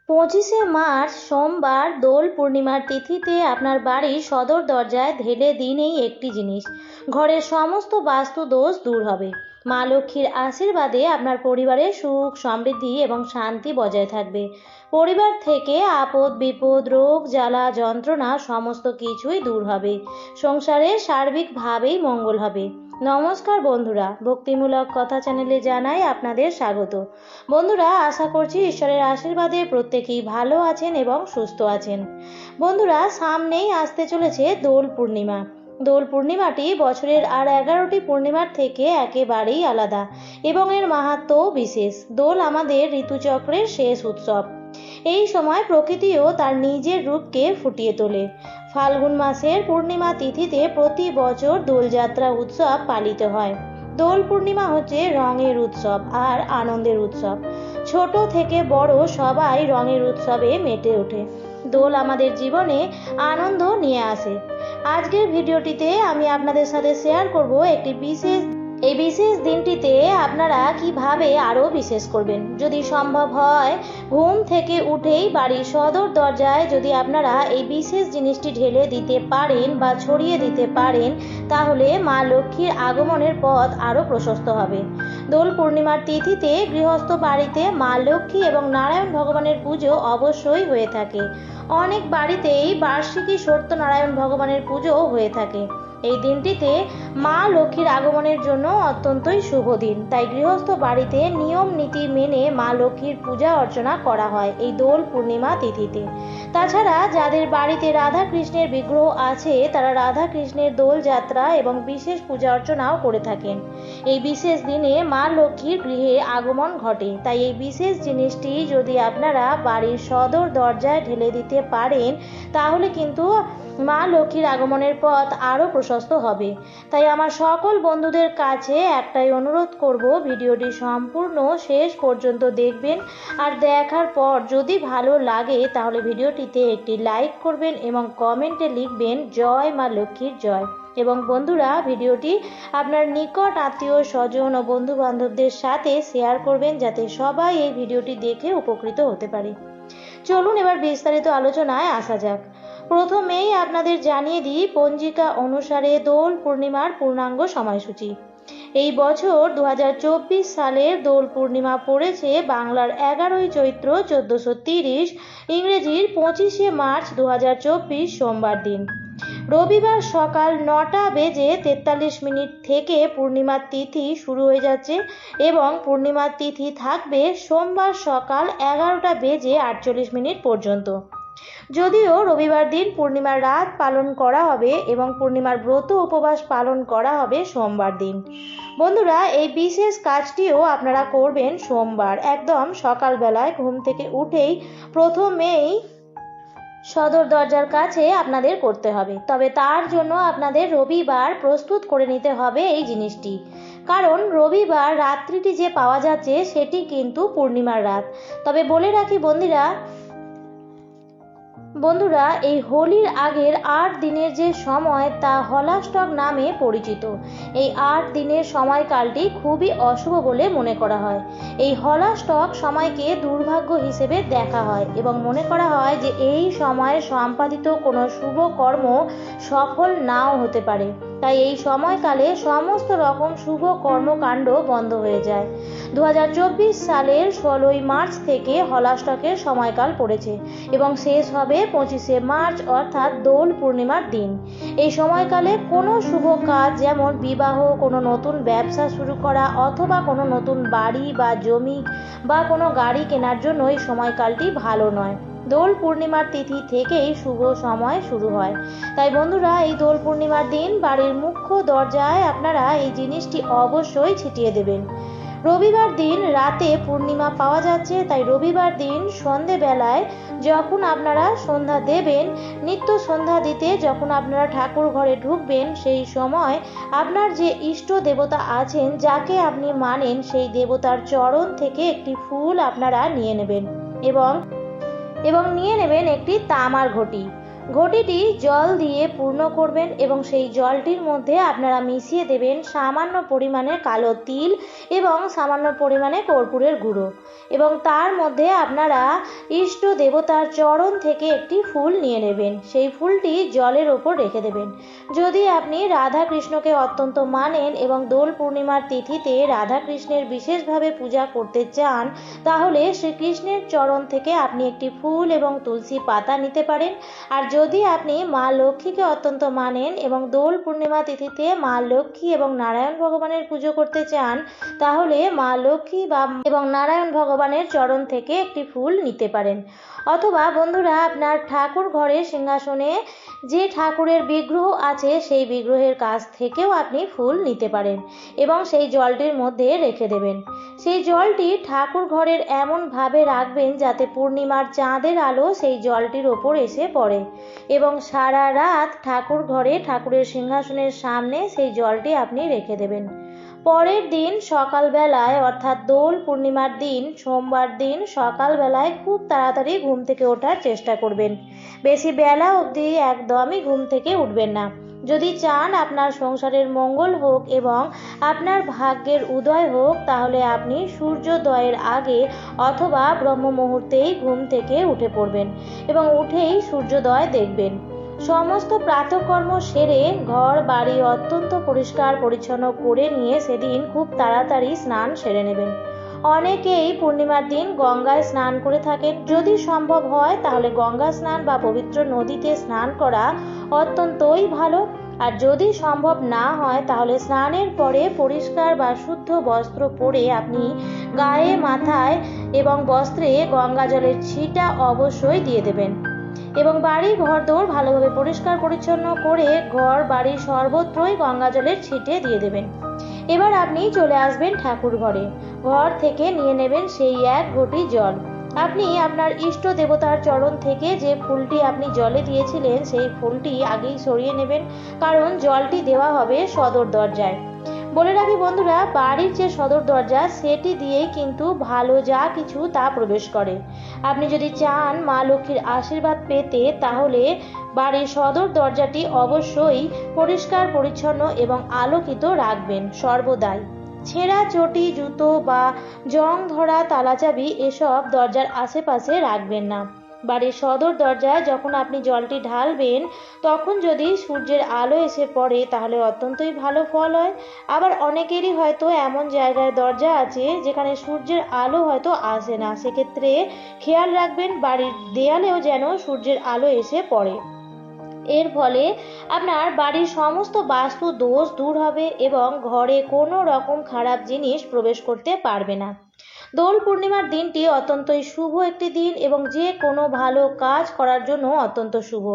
25শে March সোমবার দোল পূর্ণিমার তিথিতে আপনার বাড়ির সদর দরজায় ঢেলে দিন এই একটি জিনিস। ঘরের সমস্ত বাস্তু দোষ দূর হবে। মা লক্ষ্মীর আশীর্বাদে আপনার পরিবারে সুখ, সমৃদ্ধি এবং শান্তি বজায় থাকবে। পরিবার থেকে আপদ বিপদ, রোগ জ্বালা যন্ত্রণা সমস্ত কিছুই দূর হবে। সংসারে সার্বিকভাবেই মঙ্গল হবে। নমস্কার বন্ধুরা, ভক্তিমূলক কথা চ্যানেলে জানাই আপনাদের স্বাগত। বন্ধুরা, আশা করছি ঈশ্বরের আশীর্বাদে প্রত্যেকেই ভালো আছেন এবং সুস্থ আছেন। বন্ধুরা, সামনেই আসতে চলেছে দোল পূর্ণিমা। দোল পূর্ণিমাটি বছরের আর 11টি পূর্ণিমার থেকে একেবারেই আলাদা এবং এর মাহাত্ম্যও বিশেষ। দোল আমাদের ঋতুচক্রের শেষ উৎসব। এই সময় প্রকৃতিও তার নিজের রূপকে ফুটিয়ে তোলে। ফাল্গুন মাসের পূর্ণিমা তিথিতে প্রতি বছর দোলযাত্রা উৎসব পালিত হয়। দোল পূর্ণিমা হচ্ছে রঙের উৎসব আর আনন্দের উৎসব। ছোট থেকে বড় সবাই রঙের উৎসবে মেতে ওঠে। দোল আমাদের জীবনে আনন্দ নিয়ে আসে। আজকের ভিডিওটিতে আমি আপনাদের সাথে শেয়ার করব এই বিশেষ দিনটিতে আপনারা কিভাবে আরও বিশেষ করবেন। যদি সম্ভব হয়, ঘুম থেকে উঠেই বাড়ির সদর দরজায় যদি আপনারা এই বিশেষ জিনিসটি ঢেলে দিতে পারেন বা ছড়িয়ে দিতে পারেন, তাহলে মা লক্ষ্মীর আগমনের পথ আরও প্রশস্ত হবে। দোল পূর্ণিমার তিথিতে গৃহস্থ বাড়িতে মা লক্ষ্মী এবং নারায়ণ ভগবানের পুজো অবশ্যই হয়ে থাকে। অনেক বাড়িতেই বার্ষিকী সত্যনারায়ণ ভগবানের পুজো হয়ে থাকে। এই দিনটিতে মা লক্ষ্মীর আগমনের জন্য অত্যন্তই শুভ দিন। তাই গৃহস্থ বাড়িতে নিয়ম নীতি মেনে মা লক্ষ্মীর পূজা অর্চনা করা হয় এই দোল পূর্ণিমা তিথিতে। তাছাড়া যাদের বাড়িতে রাধা কৃষ্ণের বিগ্রহ আছে, তারা রাধা কৃষ্ণের দোল যাত্রা এবং বিশেষ পূজা অর্চনাও করে থাকেন। এই বিশেষ দিনে মা লক্ষ্মীর গৃহে আগমন ঘটে। তাই এই বিশেষ জিনিসটি যদি আপনারা বাড়ির সদর দরজায় ঢেলে দিতে পারেন, তাহলে কিন্তু মা লক্ষ্মীর আগমনের পথ আরও প্রশস্ত হবে। তাই আমার সকল বন্ধুদের কাছে একটাই অনুরোধ করব, ভিডিওটি সম্পূর্ণ শেষ পর্যন্ত দেখবেন। আর দেখার পর যদি ভালো লাগে তাহলে ভিডিওটিতে একটি লাইক করবেন এবং কমেন্টে লিখবেন জয় মা লক্ষ্মীর জয়। এবং বন্ধুরা, ভিডিওটি আপনার নিকট আত্মীয় স্বজন ও বন্ধু বান্ধবদের সাথে শেয়ার করবেন, যাতে সবাই এই ভিডিওটি দেখে উপকৃত হতে পারে। চলুন এবার বিস্তারিত আলোচনায় আসা যাক। প্রথমেই আপনাদের জানিয়ে দিই পঞ্জিকা অনুসারে দোল পূর্ণিমার পূর্ণাঙ্গ সময়সূচি। এই বছর 2024 সালের দোল পূর্ণিমা পড়েছে বাংলার 11ই চৈত্র 1430, ইংরেজির 25শে মার্চ 2024 সোমবার দিন। রবিবার সকাল 9:43 থেকে পূর্ণিমার তিথি শুরু হয়ে যাচ্ছে এবং পূর্ণিমার তিথি থাকবে সোমবার সকাল 11:48 পর্যন্ত। যদিও রবিবার দিন পূর্ণিমার রাত পালন করা হবে এবং পূর্ণিমার ব্রত উপবাস পালন করা হবে সোমবার দিন। বন্ধুরা, এই বিশেষ কাজটিও আপনারা করবেন সোমবার একদম সকালবেলায় ঘুম থেকে উঠেই প্রথমেই সদর দরজার কাছে আপনাদের করতে হবে। তবে তার জন্য আপনাদের রবিবার প্রস্তুত করে নিতে হবে এই জিনিসটি, কারণ রবিবার রাত্রিটি যে পাওয়া যাচ্ছে সেটি কিন্তু পূর্ণিমার রাত। তবে বলে রাখি বন্ধুরা, এই হোলির আগের 8 দিনের যে সময় তা হলাষ্টক নামে পরিচিত। এই 8 দিনের সময়কালটি খুবই অশুভ বলে মনে করা হয়। এই হলাষ্টক সময়কে দুর্ভাগ্য হিসেবে দেখা হয় এবং মনে করা হয় যে এই সময়ে সম্পাদিত কোনো শুভ কর্ম সফল নাও হতে পারে। তাই এই সময়কালে সমস্ত রকম শুভ কর্মকাণ্ড বন্ধ হয়ে যায়। 2024 সালের 16ই মার্চ থেকে হলাষ্টকের সময়কাল পড়েছে এবং শেষ হবে 25শে মার্চ অর্থাৎ দোল পূর্ণিমার দিন। এই সময়কালে কোনো শুভ কাজ যেমন বিবাহ, কোনো নতুন ব্যবসা শুরু করা অথবা কোনো নতুন বাড়ি বা জমি বা কোনো গাড়ি কেনার জন্য এই সময়কালটি ভালো নয়। দোল পূর্ণিমার তিথি থেকেই শুভ সময় শুরু হয়। তাই বন্ধুরা, এই দোল পূর্ণিমার দিন বাড়ির মুখ্য দরজায় আপনারা এই জিনিসটি অবশ্যই ছিটিয়ে দেবেন। রবিবার দিন রাতে পূর্ণিমা পাওয়া যাচ্ছে, তাই রবিবার দিন সন্ধেবেলায় যখন আপনারা সন্ধ্যা দেবেন, নিত্য সন্ধ্যা দিতে যখন আপনারা ঠাকুর ঘরে ঢুকবেন, সেই সময় আপনার যে ইষ্ট দেবতা আছেন, যাকে আপনি মানেন, সেই দেবতার চরণ থেকে একটি ফুল আপনারা নিয়ে নেবেন এবং নিয়ে নেবেন একটি তামার ঘটি। ঘটিটি জল দিয়ে পূর্ণ করবেন এবং সেই জলটির মধ্যে আপনারা মিশিয়ে দেবেন সামান্য পরিমাণে কালো তিল এবং সামান্য পরিমাণে কর্পূরের গুঁড়ো, এবং তার মধ্যে আপনারা ইষ্ট দেবতার চরণ থেকে একটি ফুল নিয়ে নেবেন। সেই ফুলটি জলের ওপর রেখে দেবেন। যদি আপনি রাধা কৃষ্ণকে অত্যন্ত মানেন এবং দোল পূর্ণিমার তিথিতে রাধা কৃষ্ণের বিশেষভাবে পূজা করতে চান, তাহলে শ্রীকৃষ্ণের চরণ থেকে আপনি একটি ফুল এবং তুলসী পাতা নিতে পারেন। আর যদি আপনি মা লক্ষ্মীকে অত্যন্ত মানেন এবং দোল পূর্ণিমা তিথিতে মা লক্ষ্মী এবং নারায়ণ ভগবানের পুজো করতে চান, তাহলে মা লক্ষ্মী এবং নারায়ণ ভগবানের চরণ থেকে একটি ফুল নিতে পারেন। অথবা বন্ধুরা, আপনার ঠাকুর ঘরে সিংহাসনে যে ঠাকুরের বিগ্রহ আছে সেই বিগ্রহের কাছ থেকেও আপনি ফুল নিতে পারেন এবং সেই জলটির মধ্যে রেখে দেবেন। সেই জলটি ঠাকুর ঘরের এমনভাবে রাখবেন যাতে পূর্ণিমার চাঁদের আলো সেই জলটির ওপর এসে পড়ে, এবং সারা রাত ঠাকুর ঘরে ঠাকুরের সিংহাসনের সামনে সেই জলটি আপনি রেখে দেবেন। পরের দিন সকালবেলায়, অর্থাৎ দোল পূর্ণিমার দিন সোমবার দিন সকালবেলায় খুব তাড়াতাড়ি ঘুম থেকে ওঠার চেষ্টা করবেন। বেশি বেলা অবধি একদমই ঘুম থেকে উঠবেন না। যদি চান আপনার সংসারের মঙ্গল হোক এবং আপনার ভাগ্যের উদয় হোক, তাহলে আপনি সূর্যোদয়ের আগে অথবা ব্রহ্ম মুহূর্তেই ঘুম থেকে উঠে পড়বেন এবং উঠেই সূর্যোদয় দেখবেন। সমস্ত প্রাতঃকর্ম সেরে ঘর বাড়ি অত্যন্ত পরিষ্কার পরিচ্ছন্ন করে নিয়ে সেদিন খুব তাড়াতাড়ি স্নান সেরে নেবেন। অনেকেই পূর্ণিমার দিন গঙ্গায় স্নান করে থাকেন। যদি সম্ভব হয় তাহলে গঙ্গা স্নান বা পবিত্র নদীতে স্নান করা অত্যন্তই ভালো। আর যদি সম্ভব না হয় তাহলে স্নানের পরে পরিষ্কার বা শুদ্ধ বস্ত্র পরে আপনি গায়ে, মাথায় এবং বস্ত্রে গঙ্গা জলের ছিটা অবশ্যই দিয়ে দেবেন এবং বাড়ি ঘরদোর ভালোভাবে পরিষ্কার পরিচ্ছন্ন করে ঘর বাড়ি সর্বত্রই গঙ্গা জলের ছিটে দিয়ে দেবেন। এবার আপনি চলে আসবেন ঠাকুর ঘরে। ঘর থেকে নিয়ে নেবেন সেই এক ঘটি জল। আপনি আপনার ইষ্ট দেবতার চরণ থেকে যে ফুলটি আপনি জলে দিয়েছিলেন সেই ফুলটি আগেই সরিয়ে নেবেন, কারণ জলটি দেওয়া হবে সদর দরজায়। বলে রাখি বন্ধুরা, বাড়ির যে সদর দরজা সেটি দিয়েই কিন্তু ভালো যা কিছু তা প্রবেশ করে। আপনি যদি চান মা লক্ষ্মীর আশীর্বাদ পেতে, তাহলে বাড়ির সদর দরজাটি অবশ্যই পরিষ্কার পরিচ্ছন্ন এবং আলোকিত রাখবেন সর্বদাই। ছেঁড়া চটি, জুতো বা জং ধরা তালাচাবি এসব দরজার আশেপাশে রাখবেন না। বাড়ির সদর দরজায় যখন আপনি জলটি ঢালবেন তখন যদি সূর্যের আলো এসে পড়ে তাহলে অত্যন্তই ভালো ফল হয়। আবার অনেকেরই হয়তো এমন জায়গায় দরজা আছে যেখানে সূর্যের আলো হয়তো আসে না, সেক্ষেত্রে খেয়াল রাখবেন বাড়ির দেয়ালেও যেন সূর্যের আলো এসে পড়ে। এর ফলে আপনার বাড়ির সমস্ত বাস্তু দোষ দূর হবে এবং ঘরে কোনো রকম খারাপ জিনিস প্রবেশ করতে পারবে না। দোল পূর্ণিমার দিনটি অত্যন্তই শুভ একটি দিন এবং যে কোনো ভালো কাজ করার জন্য অত্যন্ত শুভ,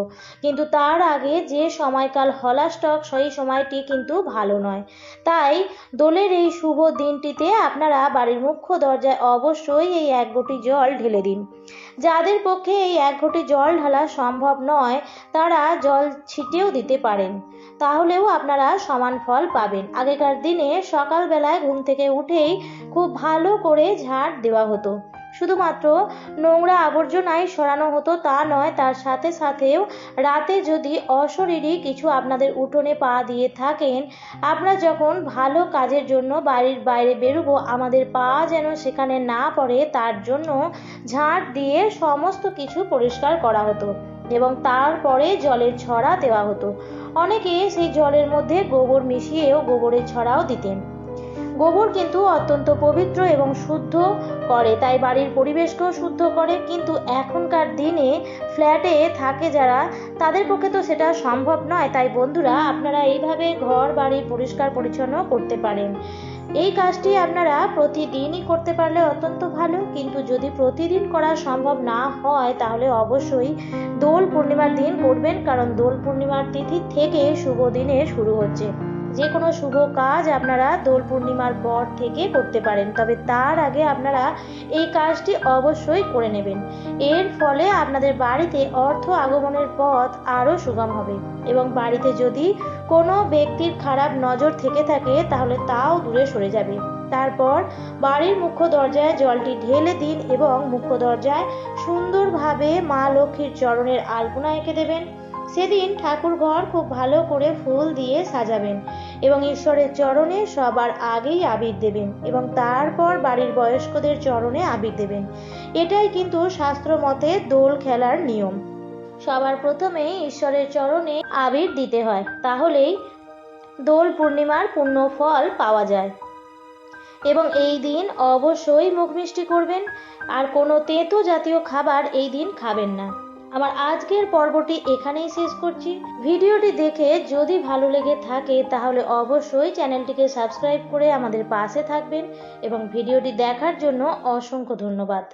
কিন্তু তার আগে যে সময়কাল হলাস্টক সেই সময়টি কিন্তু ভালো নয়। তাই দোলের এই শুভ দিনটিতে আপনারা বাড়ির মুখ্য দরজায় অবশ্যই এই এক ঘটি জল ঢেলে দিন। যাদের পক্ষে এই এক ঘটি জল ঢালা সম্ভব নয় তারা জল ছিটেও দিতে পারেন, তাহলেও আপনারা সমান ফল পাবেন। আগেকার দিনে সকালবেলায় ঘুম থেকে উঠেই খুব ভালো করে ঝাড় দেওয়া হতো। শুধুমাত্র নোংরা আবর্জনাই সরানো হতো তা নয়, তার সাথে সাথেও রাতে যদি অশরীরী কিছু আপনাদের উঠোনে পা দিয়ে থাকেন, আমরা যখন ভালো কাজের জন্য বাড়ির বাইরে বেরোবো আমাদের পা যেন সেখানে না পড়ে তার জন্য ঝাড় দিয়ে সমস্ত কিছু পরিষ্কার করা হতো এবং তারপরে জলের ছড়া দেওয়া হতো। অনেকে সেই জলের মধ্যে গোবর মিশিয়েও গোবরের ছড়াও দিতেন। গোবর কিন্তু অত্যন্ত পবিত্র এবং শুদ্ধ করে, তাই বাড়ির পরিবেশকেও শুদ্ধ করে, কিন্তু এখনকার দিনে ফ্ল্যাটে থাকে যারা তাদের পক্ষে তো সেটা সম্ভব নয়। তাই বন্ধুরা, আপনারা এইভাবে ঘর বাড়ি পরিষ্কার পরিচ্ছন্ন করতে পারেন। এই কাজটি আপনারা প্রতিদিনই করতে পারলে অত্যন্ত ভালো, কিন্তু যদি প্রতিদিন করা সম্ভব না হয় তাহলে অবশ্যই দোল পূর্ণিমার দিন করবেন, কারণ দোল পূর্ণিমার তিথি থেকে শুভ দিনে শুরু হচ্ছে। যে কোনো শুভ কাজ আপনারা দোল পূর্ণিমার পর থেকে করতে পারেন, তবে তার আগে আপনারা এই কাজটি অবশ্যই করে নেবেন। এর ফলে আপনাদের বাড়িতে অর্থ আগমনের পথ আরও সুগম হবে এবং বাড়িতে যদি কোনো ব্যক্তির খারাপ নজর থেকে থাকে তাহলে তাও দূরে সরে যাবে। তারপর বাড়ির মুখ্য দরজায় জলটি ঢেলে দিন এবং মুখ্য দরজায় সুন্দরভাবে মা লক্ষ্মীর চরণের আলপনা এঁকে দেবেন। সেদিন ঠাকুর ঘর খুব ভালো করে ফুল দিয়ে সাজাবেন এবং ঈশ্বরের চরণে সবার আগেই আবির দেবেন এবং তারপর বাড়ির বয়স্কদের চরণে আবির দেবেন। এটাই কিন্তু শাস্ত্র মতে দোল খেলার নিয়ম। সবার প্রথমে ঈশ্বরের চরণে আবির দিতে হয়, তাহলেই দোল পূর্ণিমার পূর্ণ ফল পাওয়া যায়। এবং এই দিন অবশ্যই মুখ মিষ্টি করবেন, আর কোনো তেঁতো জাতীয় খাবার এই দিন খাবেন না। আমার আজকের পর্বটি এখানেই শেষ করছি। ভিডিওটি দেখে যদি ভালো লেগে থাকে তাহলে অবশ্যই চ্যানেলটিকে সাবস্ক্রাইব করে আমাদের পাশে থাকবেন এবং ভিডিওটি দেখার জন্য অসংখ্য ধন্যবাদ।